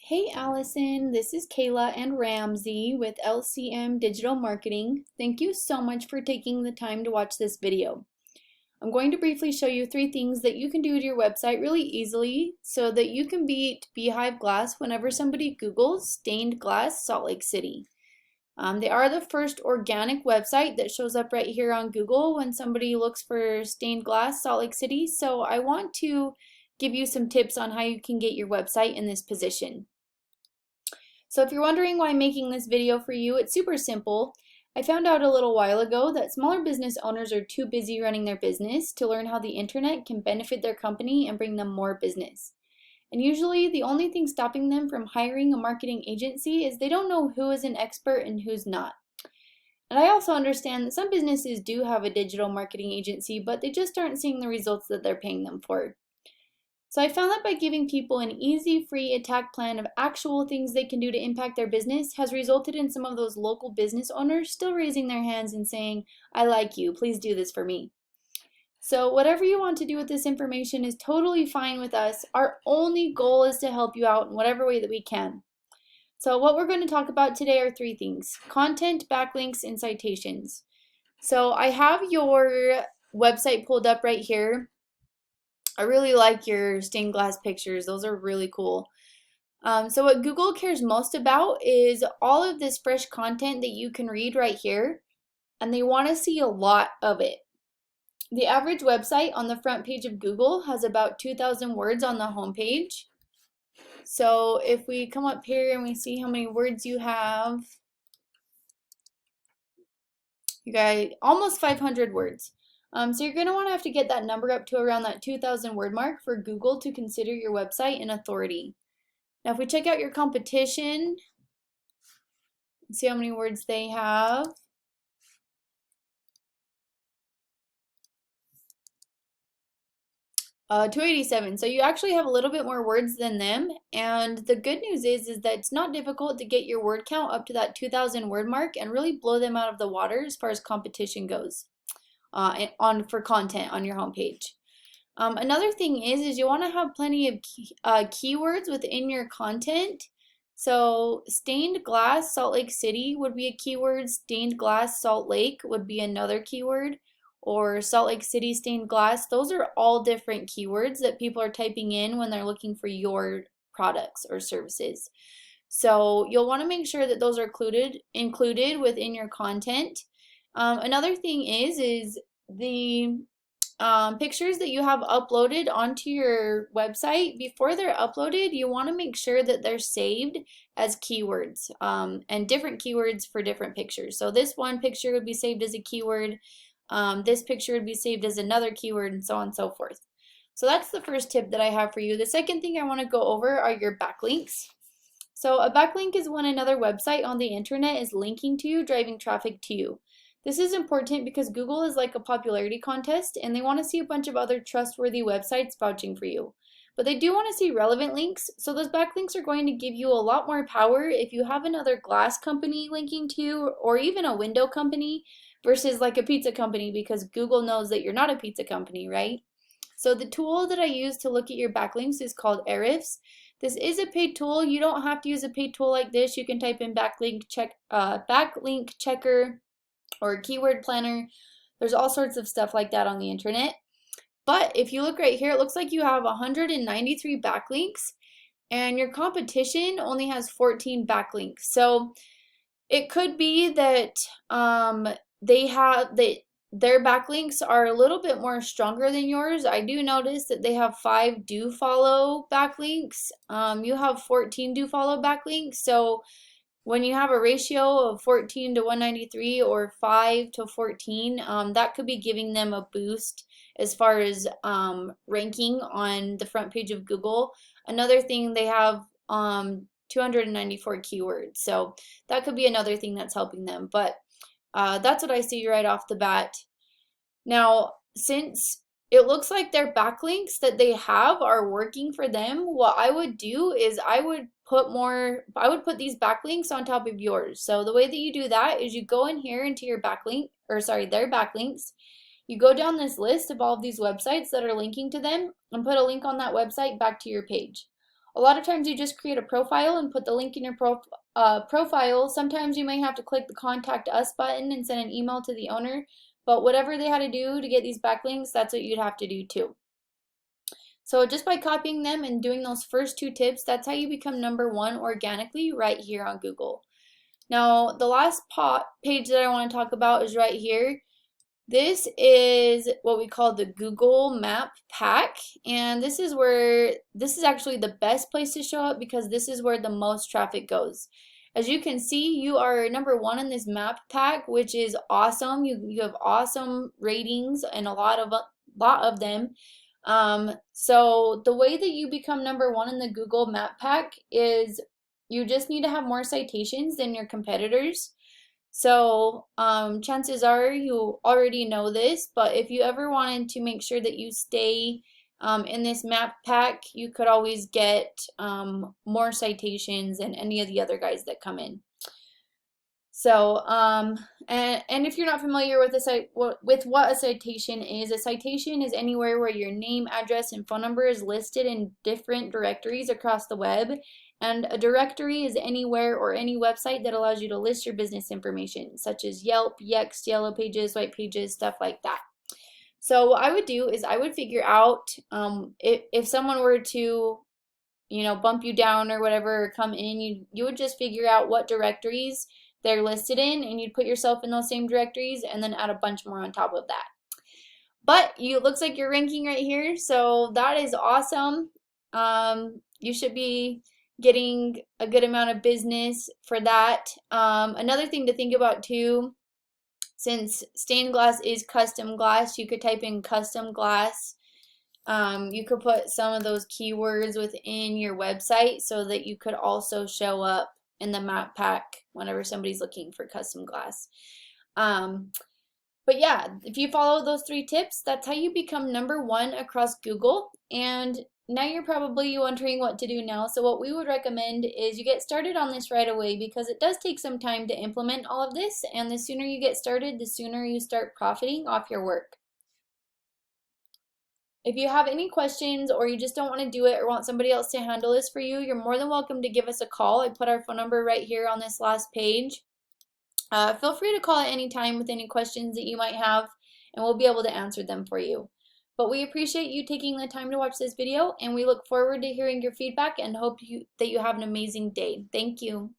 Hey Allison, this is Kayla and Ramsey with LCM Digital Marketing. Thank you so much for taking the time to watch this video. I'm going to briefly show you 3 things that you can do to your website really easily so that you can beat Beehive Glass whenever somebody Googles stained glass Salt Lake City. They are the first organic website that shows up right here on Google when somebody looks for stained glass Salt Lake City, so I want to give you some tips on how you can get your website in this position. So if you're wondering why I'm making this video for you, it's super simple. I found out a little while ago that smaller business owners are too busy running their business to learn how the internet can benefit their company and bring them more business. And usually the only thing stopping them from hiring a marketing agency is they don't know who is an expert and who's not. And I also understand that some businesses do have a digital marketing agency, but they just aren't seeing the results that they're paying them for. So I found that by giving people an easy, free attack plan of actual things they can do to impact their business has resulted in some of those local business owners still raising their hands and saying, I like you, please do this for me. So whatever you want to do with this information is totally fine with us. Our only goal is to help you out in whatever way that we can. So what we're going to talk about today are 3 things: content, backlinks, and citations. So I have your website pulled up right here. I really like your stained glass pictures. Those are really cool. So what Google cares most about is all of this fresh content that you can read right here, and they want to see a lot of it. The average website on the front page of Google has about 2,000 words on the home page. So if we come up here and we see how many words you have, you got almost 500 words. So you're going to want to have to get that number up to around that 2,000 word mark for Google to consider your website an authority. Now if we check out your competition, see how many words they have. Uh, 287. So you actually have a little bit more words than them, and the good news is that it's not difficult to get your word count up to that 2,000 word mark and really blow them out of the water as far as competition goes for content on your homepage. Another thing is you want to have plenty of keywords within your content. So stained glass Salt Lake City would be a keyword, stained glass Salt Lake would be another keyword, or Salt Lake City stained glass. Those are all different keywords that people are typing in when they're looking for your products or services. So you'll want to make sure that those are included within your content. Another thing is the pictures that you have uploaded onto your website. Before they're uploaded, you want to make sure that they're saved as keywords and different keywords for different pictures. So this one picture would be saved as a keyword, this picture would be saved as another keyword, and so on and so forth. So that's the first tip that I have for you. The second thing I want to go over are your backlinks. So a backlink is when another website on the internet is linking to you, driving traffic to you. This is important because Google is like a popularity contest and they want to see a bunch of other trustworthy websites vouching for you. But they do want to see relevant links, so those backlinks are going to give you a lot more power if you have another glass company linking to you or even a window company versus like a pizza company, because Google knows that you're not a pizza company, right? So the tool that I use to look at your backlinks is called Ahrefs. This is a paid tool. You don't have to use a paid tool like this. You can type in backlink checker or keyword planner. There's all sorts of stuff like that on the internet. But if you look right here, it looks like you have 193 backlinks and your competition only has 14 backlinks. So it could be that their backlinks are a little bit more stronger than yours. I do notice that they have 5 do follow backlinks. You have 14 do follow backlinks. So when you have a ratio of 14 to 193 or 5 to 14, that could be giving them a boost as far as ranking on the front page of Google. Another thing, they have 294 keywords, so that could be another thing that's helping them. But that's what I see right off the bat. Now, since it looks like their backlinks that they have are working for them, what I would do is I would put these backlinks on top of yours. So the way that you do that is you go in here into your their backlinks. You go down this list of all of these websites that are linking to them and put a link on that website back to your page. A lot of times you just create a profile and put the link in your profile. Sometimes you may have to click the contact us button and send an email to the owner, but whatever they had to do to get these backlinks, that's what you'd have to do too. So just by copying them and doing those first 2 tips, that's how you become #1 organically right here on Google. Now, the last page that I want to talk about is right here. This is what we call the Google Map Pack, and this is actually the best place to show up because this is where the most traffic goes. As you can see, you are #1 in this map pack, which is awesome. You have awesome ratings and a lot of them. So the way that you become #1 in the Google Map Pack is you just need to have more citations than your competitors. So chances are you already know this, but if you ever wanted to make sure that you stay in this map pack, you could always get more citations than any of the other guys that come in. So, and if you're not familiar with what a citation is anywhere where your name, address, and phone number is listed in different directories across the web. And a directory is anywhere or any website that allows you to list your business information, such as Yelp, Yext, Yellow Pages, White Pages, stuff like that. So what I would do is I would figure out if someone were to, bump you down or whatever, or come in, you would just figure out what directories they're listed in, and you'd put yourself in those same directories and then add a bunch more on top of that. But it looks like you're ranking right here, so that is awesome. You should be getting a good amount of business for that. Another thing to think about too, since stained glass is custom glass, you could type in custom glass. You could put some of those keywords within your website so that you could also show up in the map pack whenever somebody's looking for custom glass. But yeah, if you follow those 3 tips, that's how you become #1 across Google. And now you're probably wondering what to do now. So what we would recommend is you get started on this right away because it does take some time to implement all of this. And the sooner you get started, the sooner you start profiting off your work. If you have any questions or you just don't want to do it or want somebody else to handle this for you, you're more than welcome to give us a call. I put our phone number right here on this last page. Feel free to call at any time with any questions that you might have, and we'll be able to answer them for you. But we appreciate you taking the time to watch this video, and we look forward to hearing your feedback and hope that you have an amazing day. Thank you.